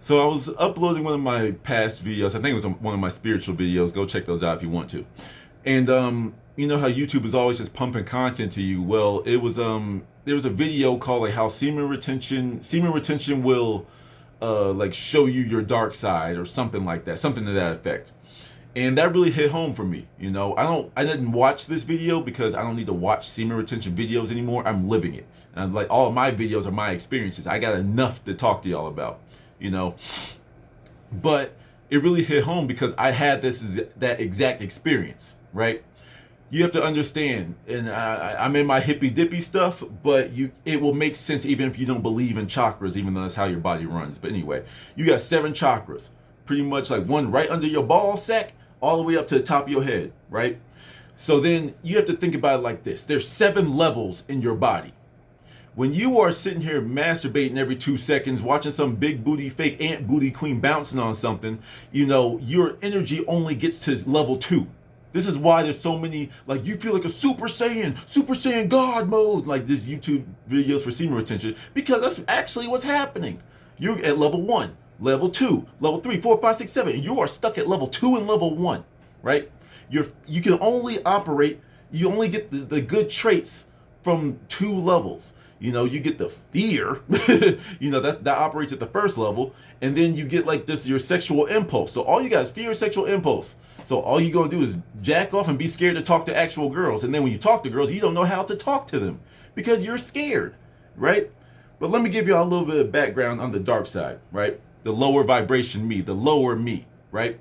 So I was uploading one of my past videos. I think it was one of my spiritual videos. Go check those out if you want to. And you know how YouTube is always just pumping content to you. Well, it was there was a video called like how semen retention will like show you your dark side or something like that, something to that effect. And that really hit home for me. You know, I didn't watch this video because I don't need to watch semen retention videos anymore. I'm living it. And like all of my videos are my experiences. I got enough to talk to y'all about, you know. But it really hit home because I had that exact experience, right? You have to understand, and I'm in my hippy dippy stuff, but it will make sense even if you don't believe in chakras, even though that's how your body runs. But anyway, you got 7 chakras, pretty much like one right under your ball sack, all the way up to the top of your head, right? So then you have to think about it like this. There's 7 levels in your body. When you are sitting here masturbating every 2 seconds, watching some big booty fake ant booty queen bouncing on something, you know, your energy only gets to level 2. This is why there's so many, like, you feel like a Super Saiyan God mode, like this YouTube videos for semen retention, because that's actually what's happening. You're at level 1, level 2, level 3, 4, 5, 6, 7, and you are stuck at level 2 and level 1, right? You can only operate, you only get the good traits from 2 levels. You know, you get the fear, you know, that operates at the first level, and then you get like this, your sexual impulse. So all you got is fear, sexual impulse. So all you're going to do is jack off and be scared to talk to actual girls. And then when you talk to girls, you don't know how to talk to them because you're scared, right? But let me give you a little bit of background on the dark side, right? The lower vibration me, the lower me, right?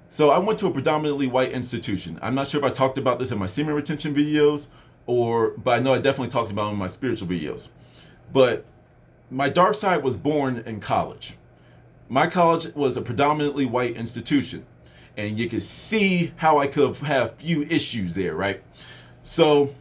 So I went to a predominantly white institution. I'm not sure if I talked about this in my semen retention videos, but I know I definitely talked about it in my spiritual videos. But my dark side was born in college. My college was a predominantly white institution. And you can see how I could have few issues there, right? So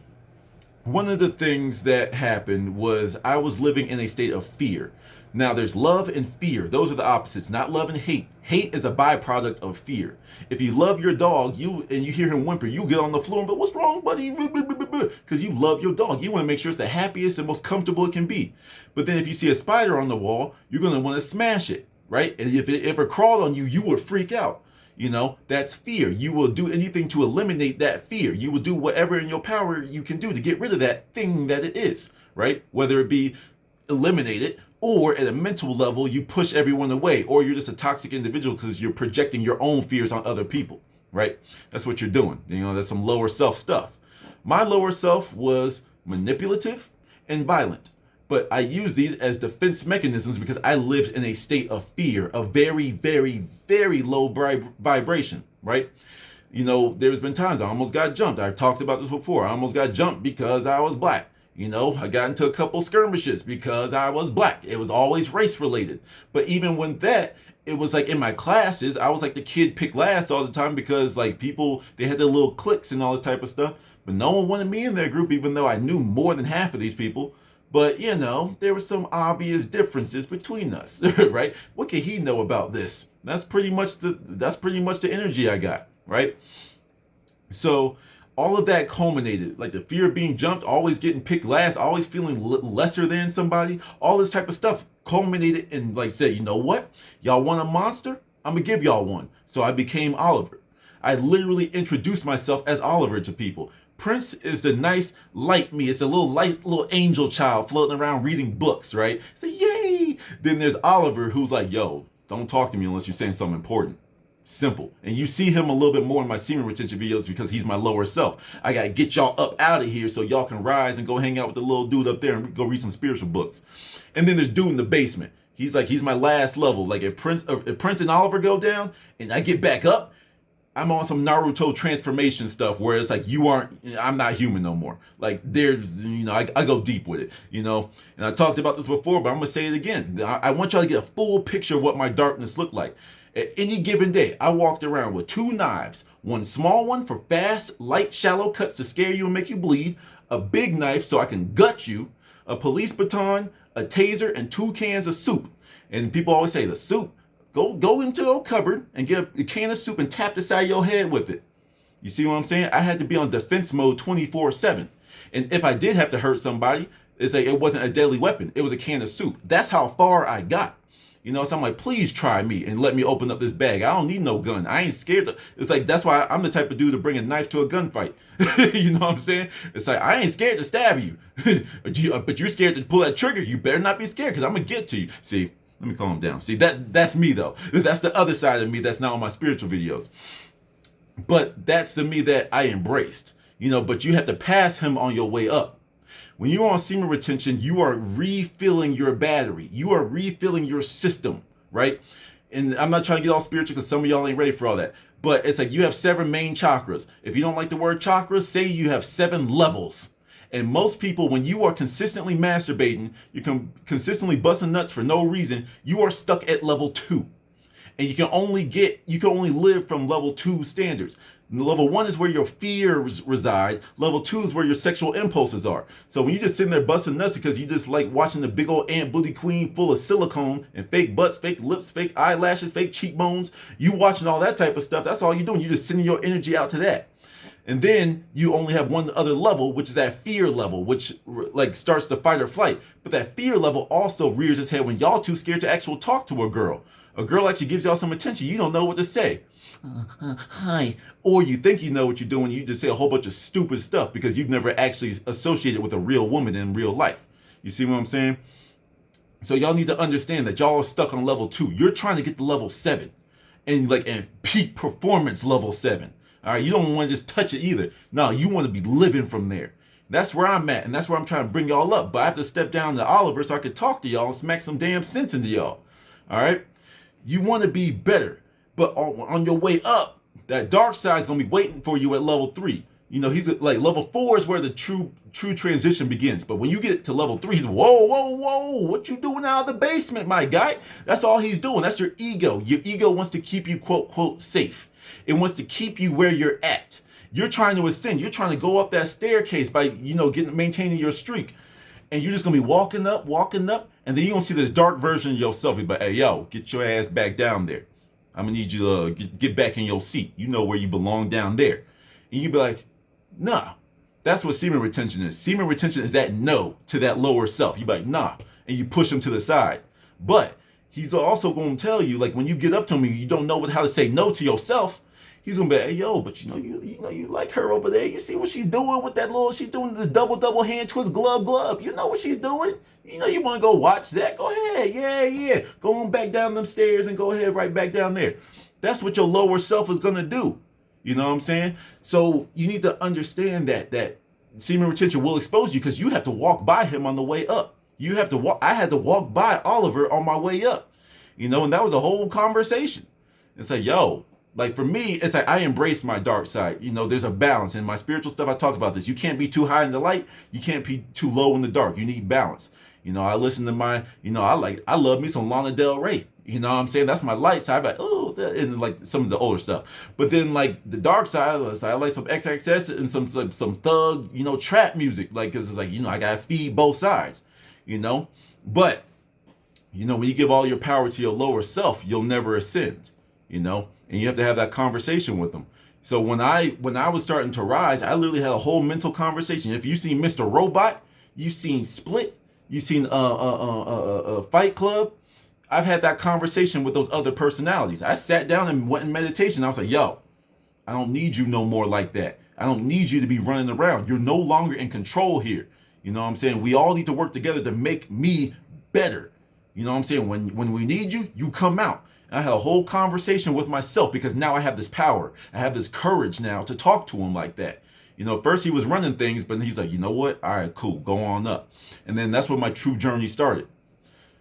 one of the things that happened was I was living in a state of fear. Now there's love and fear. Those are the opposites, not love and hate. Hate is a byproduct of fear. If you love your dog, you hear him whimper, you get on the floor and go, "What's wrong, buddy?" Because you love your dog. You want to make sure it's the happiest and most comfortable it can be. But then if you see a spider on the wall, you're going to want to smash it, right? And if it ever crawled on you, you would freak out. You know, that's fear. You will do anything to eliminate that fear. You will do whatever in your power you can do to get rid of that thing that it is, right? Whether it be eliminate it, or at a mental level, you push everyone away, or you're just a toxic individual because you're projecting your own fears on other people, right? That's what you're doing. You know, that's some lower self stuff. My lower self was manipulative and violent. But I use these as defense mechanisms because I lived in a state of fear, a very, very, very low vibration, right? You know, there's been times I almost got jumped. I've talked about this before. I almost got jumped because I was black. You know, I got into a couple skirmishes because I was black. It was always race related. But even when it was like in my classes, I was like the kid picked last all the time because like people, they had their little cliques and all this type of stuff. But no one wanted me in their group, even though I knew more than half of these people. But, you know, there were some obvious differences between us, right? What can he know about this? That's pretty much the energy I got, right? So all of that culminated, like the fear of being jumped, always getting picked last, always feeling lesser than somebody, all this type of stuff culminated and like said, you know what? Y'all want a monster? I'm gonna give y'all one. So I became Oliver. I literally introduced myself as Oliver to people. Prince is the nice light me. It's a little angel child floating around reading books, right? So yay! Then there's Oliver who's like, yo, don't talk to me unless you're saying something important. Simple. And you see him a little bit more in my semen retention videos because he's my lower self. I gotta get y'all up out of here so y'all can rise and go hang out with the little dude up there and go read some spiritual books. And then there's dude in the basement. He's my last level. Like if Prince and Oliver go down and I get back up, I'm on some Naruto transformation stuff where it's like I'm not human no more. Like there's, you know, I go deep with it, you know. And I talked about this before, but I'm gonna say it again. I want y'all to get a full picture of what my darkness looked like. At any given day, I walked around with 2 knives, one small one for fast, light, shallow cuts to scare you and make you bleed, a big knife so I can gut you, a police baton, a taser, and 2 cans of soup. And people always say the soup. Go into a cupboard and get a can of soup and tap the side of your head with it. You see what I'm saying? I had to be on defense mode 24/7. And if I did have to hurt somebody, it's like it wasn't a deadly weapon. It was a can of soup. That's how far I got. You know, so I'm like, please try me and let me open up this bag. I don't need no gun. I ain't scared. It's like, that's why I'm the type of dude to bring a knife to a gunfight. You know what I'm saying? It's like, I ain't scared to stab you. But you're scared to pull that trigger. You better not be scared, because I'm going to get to you. See, let me calm down. See, that's me, though. That's the other side of me that's not on my spiritual videos. But that's the me that I embraced. You know, but you have to pass him on your way up. When you're on semen retention, you are refilling your battery. You are refilling your system, right? And I'm not trying to get all spiritual, because some of y'all ain't ready for all that. But it's like, you have 7 main chakras. If you don't like the word chakras, say you have 7 levels. And most people, when you are consistently masturbating, you can consistently busting nuts for no reason, you are stuck at level 2. And you can only live from level 2 standards. Level 1 is where your fears reside. Level 2 is where your sexual impulses are. So when you just sitting there busting nuts because you just like watching the big old ant booty queen full of silicone and fake butts, fake lips, fake eyelashes, fake cheekbones, you watching all that type of stuff, that's all you're doing. You're just sending your energy out to that. And then you only have one other level, which is that fear level, which like starts the fight or flight. But that fear level also rears its head when y'all too scared to actually talk to a girl. A girl actually gives y'all some attention. You don't know what to say. Hi. Or you think you know what you're doing. You just say a whole bunch of stupid stuff because you've never actually associated with a real woman in real life. You see what I'm saying? So y'all need to understand that y'all are stuck on level 2. You're trying to get to level 7 and peak performance level 7. All right. You don't want to just touch it either. No, you want to be living from there. That's where I'm at. And that's where I'm trying to bring y'all up. But I have to step down to Oliver so I can talk to y'all and smack some damn sense into y'all. All right. You want to be better, but on your way up, that dark side is going to be waiting for you at level 3. You know, he's like, level 4 is where the true transition begins. But when you get to level 3, he's, whoa, what you doing out of the basement, my guy? That's all he's doing. That's your ego. Your ego wants to keep you, quote, safe. It wants to keep you where you're at. You're trying to ascend. You're trying to go up that staircase by, you know, maintaining your streak. And you're just going to be walking up, and then you're going to see this dark version of yourself. You're like, hey, yo, get your ass back down there. I'm going to need you to get back in your seat. You know where you belong down there. And you'd be like, nah. That's what semen retention is. Semen retention is that no to that lower self. You're like, nah. And you push him to the side. But he's also going to tell you, like, when you get up to him and you don't know how to say no to yourself, he's gonna be like, hey, yo, but you like her over there. You see what she's doing with that she's doing the double hand twist glove. You know what she's doing. You know you want to go watch that. Go ahead, yeah. Go on back down them stairs and go ahead right back down there. That's what your lower self is gonna do. You know what I'm saying? So you need to understand that semen retention will expose you because you have to walk by him on the way up. You have to walk. I had to walk by Oliver on my way up. You know, and that was a whole conversation. It's like, yo. Like for me, it's like I embrace my dark side. You know, there's a balance. In my spiritual stuff, I talk about this. You can't be too high in the light. You can't be too low in the dark. You need balance. You know, I listen to I love me some Lana Del Rey. You know what I'm saying? That's my light side. I'm like, oh, and like some of the older stuff. But then like the dark side, I like some XXS and some thug, you know, trap music. Like, cause it's like, you know, I gotta feed both sides, you know? But, you know, when you give all your power to your lower self, you'll never ascend, you know? And you have to have that conversation with them. So when I was starting to rise, I literally had a whole mental conversation. If you've seen Mr. Robot, you've seen Split, you've seen Fight Club, I've had that conversation with those other personalities. I sat down and went in meditation. I was like, yo, I don't need you no more like that. I don't need you to be running around. You're no longer in control here. You know what I'm saying? We all need to work together to make me better. You know what I'm saying? When we need you, you come out. I had a whole conversation with myself because now I have this power. I have this courage now to talk to him like that. You know, first he was running things, but then he's like, you know what? All right, cool. Go on up. And then that's where my true journey started.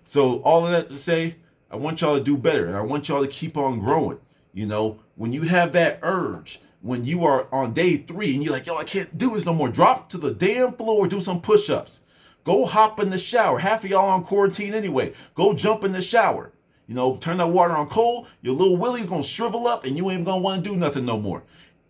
So all of that to say, I want y'all to do better. And I want y'all to keep on growing. You know, when you have that urge, when you are on day 3 and you're like, yo, I can't do this no more. Drop to the damn floor, do some push-ups. Go hop in the shower. Half of y'all on quarantine anyway. Go jump in the shower. You know, turn that water on cold, your little willy's gonna shrivel up and you ain't gonna wanna do nothing no more.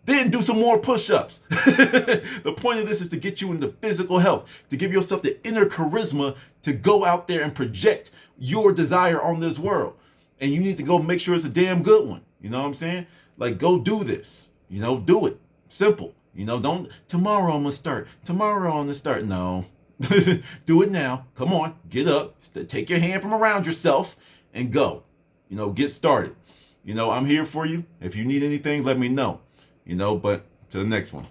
Then do some more push-ups. The point of this is to get you into physical health, to give yourself the inner charisma to go out there and project your desire on this world. And you need to go make sure it's a damn good one. You know what I'm saying? Like, go do this. You know, do it. Simple. You know, don't, tomorrow I'm gonna start. Tomorrow I'm gonna start. No. Do it now. Come on, get up. Take your hand from around yourself and go. Get started. I'm here for you. If you need anything, let me know. But to the next one.